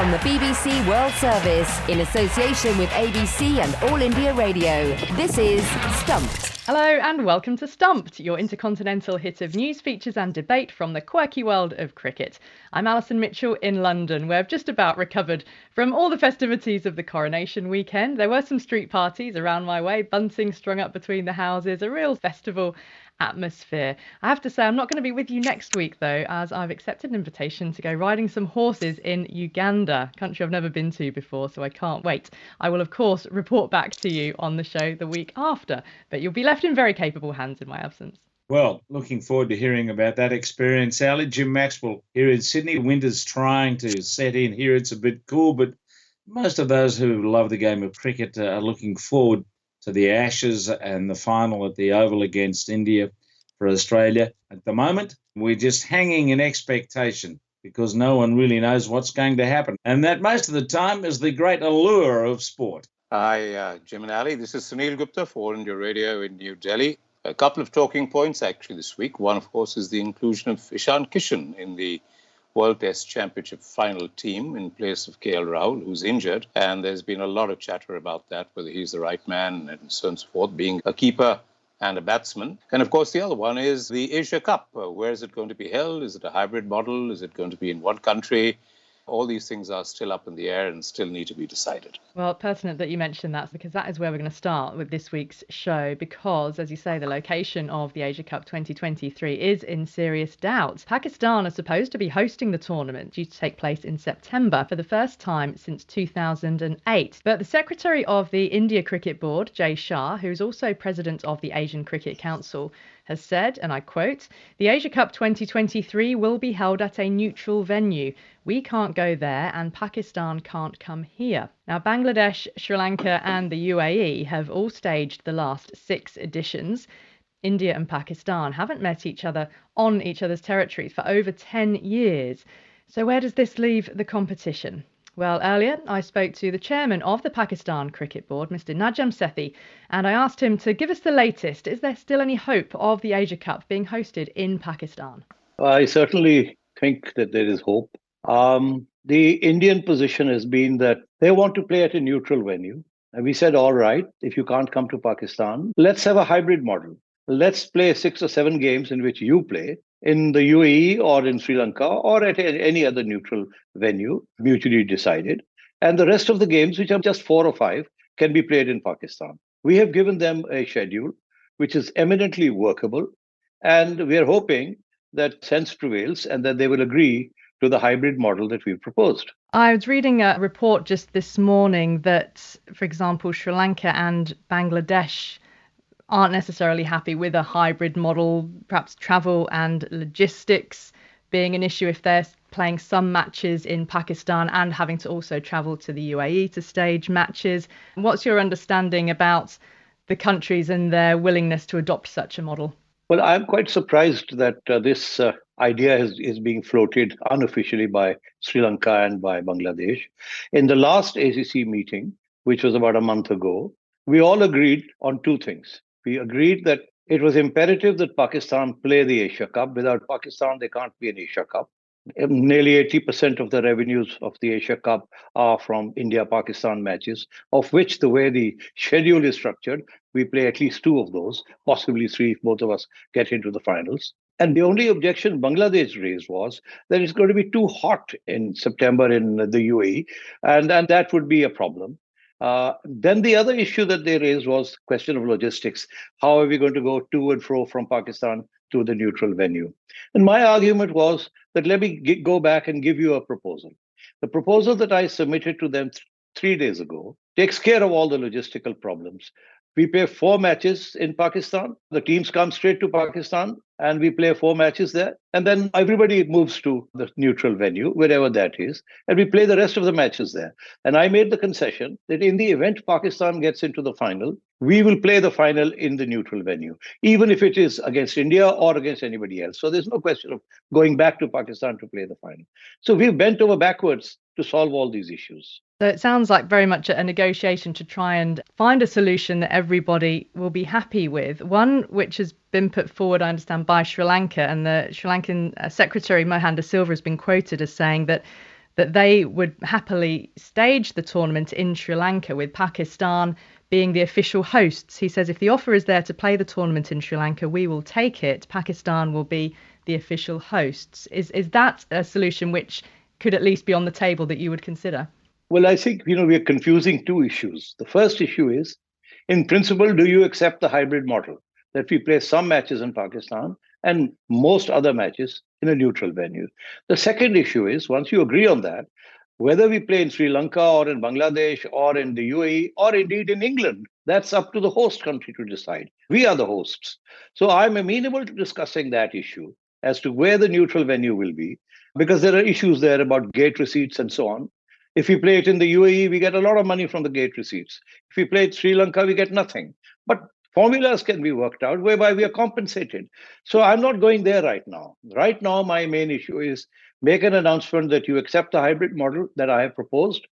from the BBC World Service in association with ABC and All India Radio. This is Stumped. Hello and welcome to Stumped, your intercontinental hit of news, features and debate from the quirky world of cricket. I'm Alison Mitchell in London, where I've just about recovered from all the festivities of the coronation weekend. There were some street parties around my way, bunting strung up between the houses, a real festival atmosphere. I have to say I'm not going to be with you next week though, as I've accepted an invitation to go riding some horses in Uganda, a country I've never been to before, so I can't wait. I will of course report back to you on the show the week after, but you'll be left in very capable hands in my absence. Well, looking forward to hearing about that experience, Ali. Jim Maxwell here in Sydney. Winter's trying to set in here. It's a bit cool, but most of those who love the game of cricket are looking forward to the Ashes and the final at the Oval against India for Australia. At the moment, we're just hanging in expectation because no one really knows what's going to happen. And that most of the time is the great allure of sport. Hi, Jim and Ali. This is Sunil Gupta for All India Radio in New Delhi. A couple of talking points actually this week. One, of course, is the inclusion of Ishan Kishan in the World Test Championship final team in place of KL Rahul, who's injured. And there's been a lot of chatter about that, whether he's the right man and so on and so forth, being a keeper and a batsman. And of course, the other one is the Asia Cup. Where is it going to be held? Is it a hybrid model? Is it going to be in one country? All these things are still up in the air and still need to be decided. Well, pertinent that you mentioned that, because that is where we're going to start with this week's show, because, as you say, the location of the Asia Cup 2023 is in serious doubt. Pakistan are supposed to be hosting the tournament, due to take place in September for the first time since 2008. But the Secretary of the India Cricket Board, Shah, who's also President of the Asian Cricket Council, has said, and I quote, "The Asia Cup 2023 will be held at a neutral venue. We can't go there and Pakistan can't come here." Now, Bangladesh, Sri Lanka and the UAE have all staged the last 6 editions. India and Pakistan haven't met each other on each other's territories for over 10 years. So where does this leave the competition? Well, earlier I spoke to the chairman of the Pakistan Cricket Board, Mr. Najam Sethi, and I asked him to give us the latest. Is there still any hope of the Asia Cup being hosted in Pakistan? I certainly think that there is hope. The Indian position has been that they want to play at a neutral venue. And we said, all right, if you can't come to Pakistan, let's have a hybrid model. Let's play 6 or 7 games in which you play in the UAE or in Sri Lanka or at any other neutral venue, mutually decided. And the rest of the games, which are just 4 or 5, can be played in Pakistan. We have given them a schedule which is eminently workable. And we are hoping that sense prevails and that they will agree to the hybrid model that we've proposed. I was reading a report just this morning that, for example, Sri Lanka and Bangladesh aren't necessarily happy with a hybrid model, perhaps travel and logistics being an issue if they're playing some matches in Pakistan and having to also travel to the UAE to stage matches. What's your understanding about the countries and their willingness to adopt such a model? Well, I'm quite surprised that this idea is being floated unofficially by Sri Lanka and by Bangladesh. In the last ACC meeting, which was about a month ago, we all agreed on 2 things. We agreed that it was imperative that Pakistan play the Asia Cup. Without Pakistan, there can't be an Asia Cup. Nearly 80% of the revenues of the Asia Cup are from India-Pakistan matches, of which the way the schedule is structured, we play at least 2 of those, possibly 3 if both of us get into the finals. And the only objection Bangladesh raised was that it's going to be too hot in September in the UAE, and that would be a problem. Then the other issue that they raised was question of logistics. How are we going to go to and fro from Pakistan to the neutral venue? And my argument was that let me go back and give you a proposal. The proposal that I submitted to them 3 days ago takes care of all the logistical problems. We play 4 matches in Pakistan. The teams come straight to Pakistan and we play 4 matches there. And then everybody moves to the neutral venue, wherever that is. And we play the rest of the matches there. And I made the concession that in the event Pakistan gets into the final, we will play the final in the neutral venue, even if it is against India or against anybody else. So there's no question of going back to Pakistan to play the final. So we've bent over backwards to solve all these issues. So it sounds like very much a negotiation to try and find a solution that everybody will be happy with. One which has been put forward, I understand, by Sri Lanka, and the Sri Lankan Secretary Mohanda Silva has been quoted as saying that that they would happily stage the tournament in Sri Lanka with Pakistan being the official hosts. He says if the offer is there to play the tournament in Sri Lanka, we will take it. Pakistan will be the official hosts. Is that a solution which could at least be on the table that you would consider? Well, I think, we are confusing two issues. The first issue is, in principle, do you accept the hybrid model that we play some matches in Pakistan and most other matches in a neutral venue? The second issue is, once you agree on that, whether we play in Sri Lanka or in Bangladesh or in the UAE or indeed in England, that's up to the host country to decide. We are the hosts. So I'm amenable to discussing that issue as to where the neutral venue will be, because there are issues there about gate receipts and so on. If we play it in the UAE, we get a lot of money from the gate receipts. If we play it Sri Lanka, we get nothing. But formulas can be worked out whereby we are compensated. So I'm not going there right now. Right now, my main issue is make an announcement that you accept the hybrid model that I have proposed,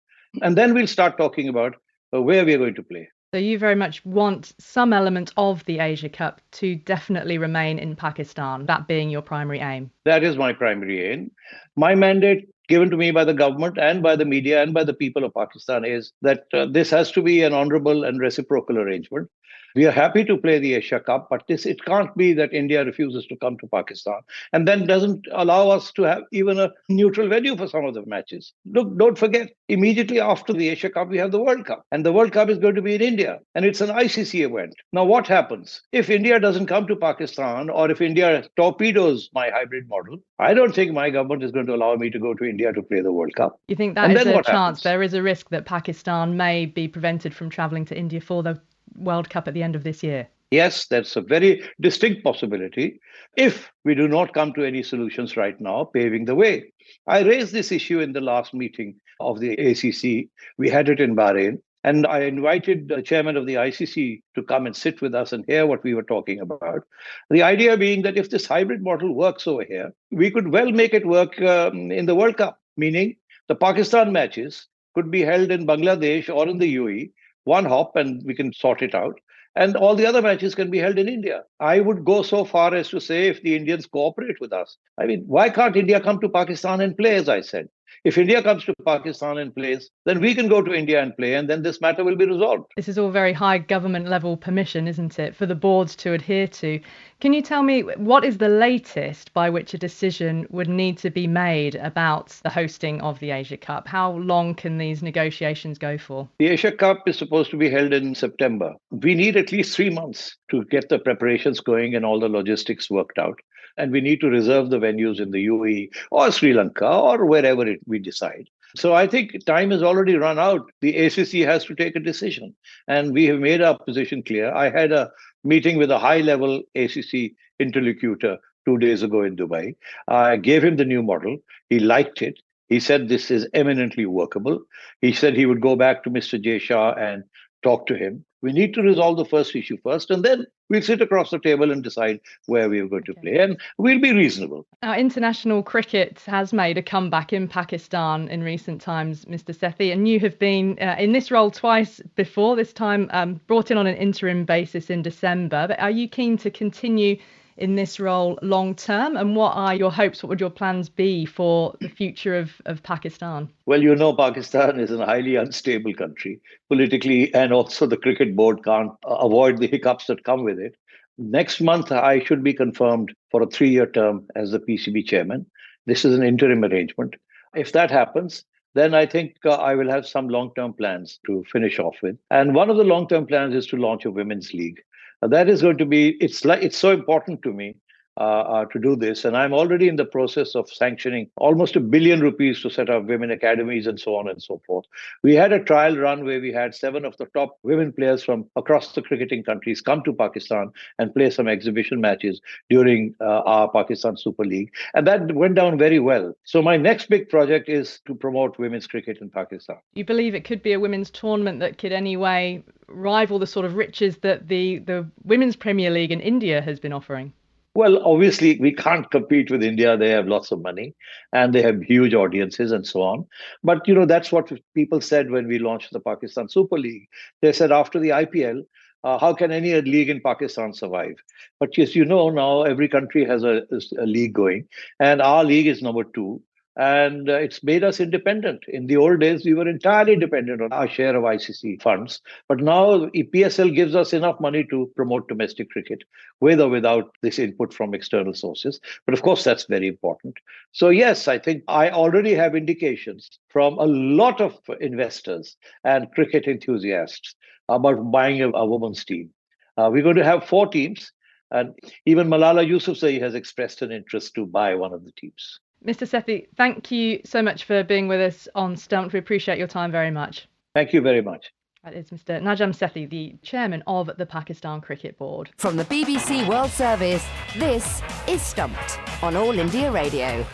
and then we'll start talking about where we are going to play. So you very much want some element of the Asia Cup to definitely remain in Pakistan, that being your primary aim. That is my primary aim. My mandate given to me by the government and by the media and by the people of Pakistan is that this has to be an honorable and reciprocal arrangement. We are happy to play the Asia Cup, but it can't be that India refuses to come to Pakistan and then doesn't allow us to have even a neutral venue for some of the matches. Look, don't forget, immediately after the Asia Cup, we have the World Cup. And the World Cup is going to be in India. And it's an ICC event. Now, what happens? If India doesn't come to Pakistan, or if India torpedoes my hybrid model, I don't think my government is going to allow me to go to India to play the World Cup. You think that is a chance? There is a risk that Pakistan may be prevented from travelling to India for the World Cup at the end of this year? Yes, that's a very distinct possibility if we do not come to any solutions right now, paving the way. I raised this issue in the last meeting of the ACC. We had it in Bahrain, and I invited the chairman of the ICC to come and sit with us and hear what we were talking about. The idea being that if this hybrid model works over here, we could well make it work in the World Cup, meaning the Pakistan matches could be held in Bangladesh or in the UAE, one hop, and we can sort it out. And all the other matches can be held in India. I would go so far as to say, if the Indians cooperate with us, I mean, why can't India come to Pakistan and play, as I said? If India comes to Pakistan and plays, then we can go to India and play, and then this matter will be resolved. This is all very high government level permission, isn't it, for the boards to adhere to? Can you tell me what is the latest by which a decision would need to be made about the hosting of the Asia Cup? How long can these negotiations go for? The Asia Cup is supposed to be held in September. We need at least 3 months to get the preparations going and all the logistics worked out. And we need to reserve the venues in the UAE or Sri Lanka or wherever we decide. So I think time has already run out. The ACC has to take a decision. And we have made our position clear. I had a meeting with a high-level ACC interlocutor 2 days ago in Dubai. I gave him the new model. He liked it. He said this is eminently workable. He said he would go back to Mr. Shah and talk to him. We need to resolve the first issue first, and then we'll sit across the table and decide where we're going to play, and we'll be reasonable. Now, international cricket has made a comeback in Pakistan in recent times, Mr. Sethi, and you have been in this role twice before, this time brought in on an interim basis in December. But are you keen to continue in this role long term, and what are your hopes? What would your plans be for the future of Pakistan? Well, Pakistan is a highly unstable country politically, and also the cricket board can't avoid the hiccups that come with it. Next month, I should be confirmed for a 3-year term as the PCB chairman. This is an interim arrangement. If that happens, then I think I will have some long-term plans to finish off with. And one of the long-term plans is to launch a women's league. That is going to be, it's so important to me to do this. And I'm already in the process of sanctioning almost ₹1 billion to set up women academies and so on and so forth. We had a trial run where we had 7 of the top women players from across the cricketing countries come to Pakistan and play some exhibition matches during our Pakistan Super League. And that went down very well. So my next big project is to promote women's cricket in Pakistan. You believe it could be a women's tournament that could anyway rival the sort of riches that the Women's Premier League in India has been offering? Well, obviously, we can't compete with India. They have lots of money and they have huge audiences and so on. But, that's what people said when we launched the Pakistan Super League. They said after the IPL, how can any league in Pakistan survive? But yes, now every country has a league going, and our league is number 2. And it's made us independent. In the old days, we were entirely dependent on our share of ICC funds. But now EPSL gives us enough money to promote domestic cricket, with or without this input from external sources. But of course, that's very important. So yes, I think I already have indications from a lot of investors and cricket enthusiasts about buying a women's team. We're going to have 4 teams. And even Malala Yousafzai has expressed an interest to buy one of the teams. Mr. Sethi, thank you so much for being with us on Stumped. We appreciate your time very much. Thank you very much. That is Mr. Najam Sethi, the chairman of the Pakistan Cricket Board. From the BBC World Service, this is Stumped on All India Radio.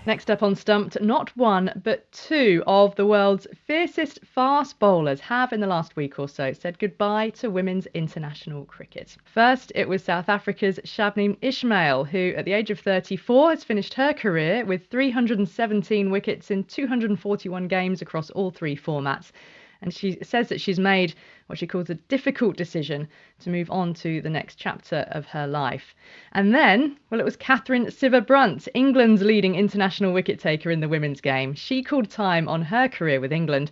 Next up on Stumped, not one but 2 of the world's fiercest fast bowlers have in the last week or so said goodbye to women's international cricket. First, it was South Africa's Shabnim Ismail, who at the age of 34 has finished her career with 317 wickets in 241 games across all 3 formats. And she says that she's made what she calls a difficult decision to move on to the next chapter of her life. And then, well, it was Catherine Sciver-Brunt, England's leading international wicket taker in the women's game. She called time on her career with England,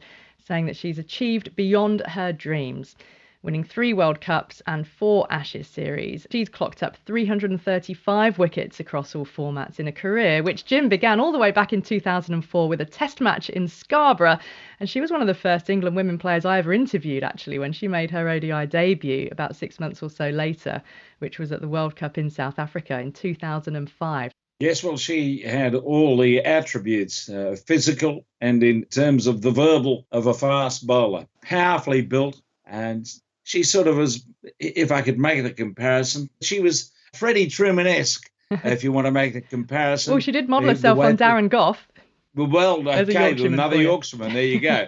saying that she's achieved beyond her dreams, winning 3 World Cups and 4 Ashes series. She's clocked up 335 wickets across all formats in a career, which Jim began all the way back in 2004 with a test match in Scarborough. And she was one of the first England women players I ever interviewed, actually, when she made her ODI debut about 6 months or so later, which was at the World Cup in South Africa in 2005. Yes, well, she had all the attributes, physical and in terms of the verbal, of a fast bowler. Powerfully built, and she sort of was, if I could make the comparison, she was Freddie Truman-esque, if you want to make the comparison. Well, she did model herself on Darren Gough. Well, okay, another Yorkshireman, there you go.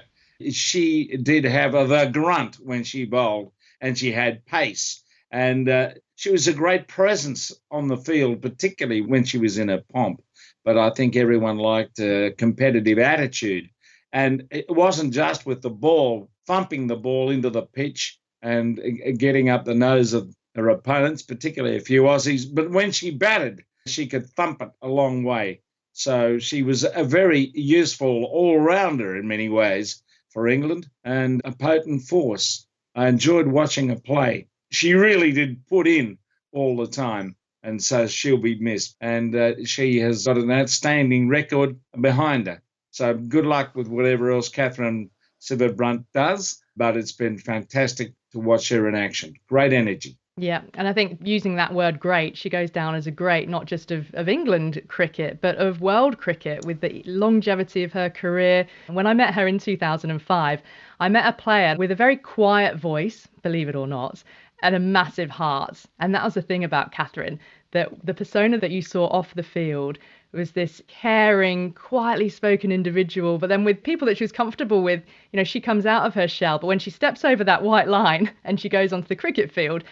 She did have the grunt when she bowled, and she had pace. And she was a great presence on the field, particularly when she was in her pomp. But I think everyone liked a competitive attitude. And it wasn't just with the ball, thumping the ball into the pitch and getting up the nose of her opponents, particularly a few Aussies. But when she batted, she could thump it a long way. So she was a very useful all-rounder in many ways for England and a potent force. I enjoyed watching her play. She really did put in all the time, and so she'll be missed. And she has got an outstanding record behind her. So good luck with whatever else Catherine Sciver-Brunt does, but it's been fantastic to watch her in action. Great energy. Yeah, and I think using that word great, she goes down as a great, not just of England cricket, but of world cricket with the longevity of her career. When I met her in 2005, I met a player with a very quiet voice, believe it or not, and a massive heart. And that was the thing about Catherine, that the persona that you saw off the field was this caring, quietly spoken individual. But then with people that she was comfortable with, you know, she comes out of her shell. But when she steps over that white line and she goes onto the cricket field,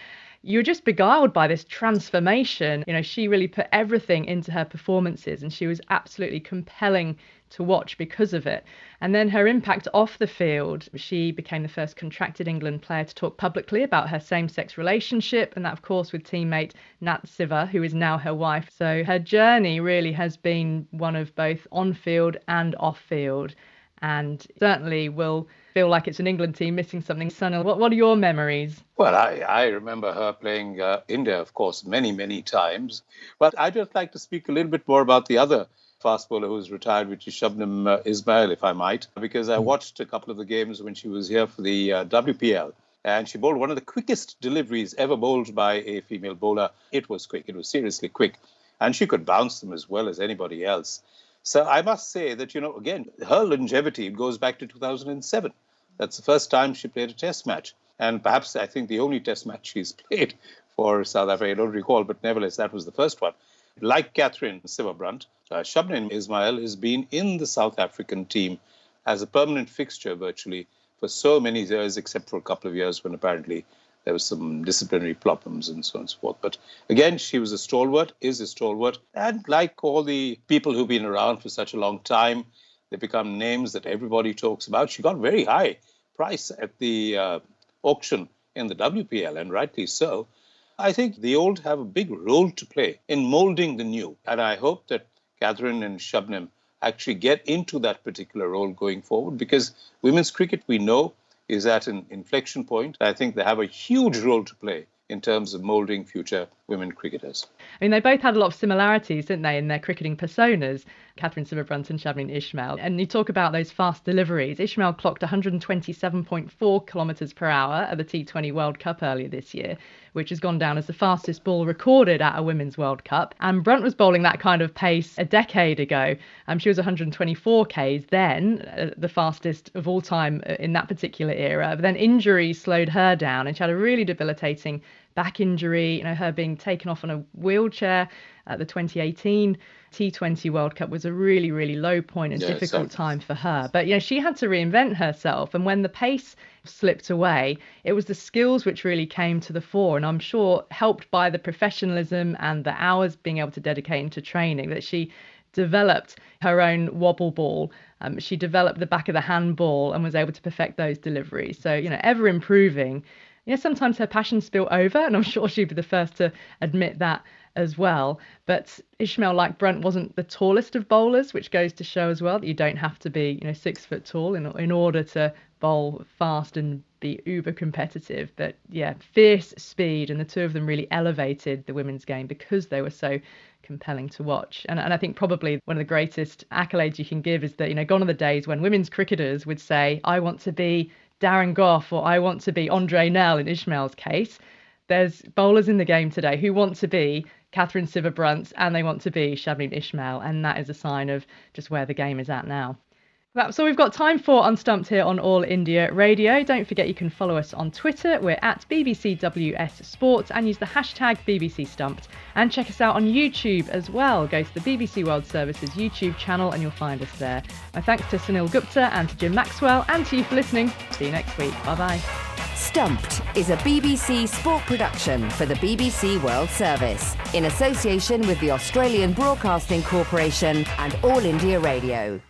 you're just beguiled by this transformation. You know, she really put everything into her performances, and she was absolutely compelling to watch because of it. And then her impact off the field, she became the first contracted England player to talk publicly about her same-sex relationship, and that, of course, with teammate Nat Siver, who is now her wife. So her journey really has been one of both on-field and off-field, and certainly will feel like it's an England team missing something. Sunil, what are your memories? Well, I remember her playing India, of course, many, many times. But I'd just like to speak a little bit more about the other fast bowler who's retired, which is Shabnim Ismail, if I might, because I watched a couple of the games when she was here for the WPL. And she bowled one of the quickest deliveries ever bowled by a female bowler. It was quick. It was seriously quick. And she could bounce them as well as anybody else. So I must say that, you know, again, her longevity goes back to 2007. That's the first time she played a test match. And perhaps I think the only test match she's played for South Africa. I don't recall, but nevertheless, that was the first one. Like Catherine Sciver-Brunt, Shabnim Ismail has been in the South African team as a permanent fixture virtually for so many years, except for a couple of years when apparently there was some disciplinary problems and so on and so forth. But again, she was a stalwart, is a stalwart. And like all the people who've been around for such a long time, they become names that everybody talks about. She got very high price at the auction in the WPL, and rightly so. I think the old have a big role to play in moulding the new. And I hope that Catherine and Shabnim actually get into that particular role going forward, because women's cricket, we know, is at an inflection point. I think they have a huge role to play in terms of moulding future women cricketers. I mean, they both had a lot of similarities, didn't they, in their cricketing personas, Catherine Sciver-Brunt and Shabneen Ismail. And you talk about those fast deliveries. Ismail clocked 127.4 kilometres per hour at the T20 World Cup earlier this year, which has gone down as the fastest ball recorded at a Women's World Cup. And Brunt was bowling that kind of pace a decade ago. She was 124 Ks then, the fastest of all time in that particular era. But then injury slowed her down, and she had a really debilitating back injury. Her being taken off on a wheelchair at the 2018 T20 World Cup was a really, really low point and difficult time for her. But, she had to reinvent herself. And when the pace slipped away, it was the skills which really came to the fore. And I'm sure helped by the professionalism and the hours being able to dedicate into training, that she developed her own wobble ball. She developed the back of the handball and was able to perfect those deliveries. So, ever improving. Sometimes her passion spilled over, and I'm sure she'd be the first to admit that as well. But Ismail, like Brunt, wasn't the tallest of bowlers, which goes to show as well that you don't have to be, 6 foot tall in order to bowl fast and be uber competitive. But fierce speed, and the two of them really elevated the women's game because they were so compelling to watch. And I think probably one of the greatest accolades you can give is that, gone are the days when women's cricketers would say, I want to be Darren Gough, or I want to be Andre Nell in Ismail's case. There's bowlers in the game today who want to be Catherine Sciver-Brunt and they want to be Shabneen Ismail, and that is a sign of just where the game is at now. That's all we've got time for on Stumped here on All India Radio. Don't forget you can follow us on Twitter. We're at BBCWS Sports, and use the hashtag BBC Stumped. And check us out on YouTube as well. Go to the BBC World Service's YouTube channel and you'll find us there. My thanks to Sunil Gupta and to Jim Maxwell, and to you for listening. See you next week. Bye-bye. Stumped is a BBC sport production for the BBC World Service, in association with the Australian Broadcasting Corporation and All India Radio.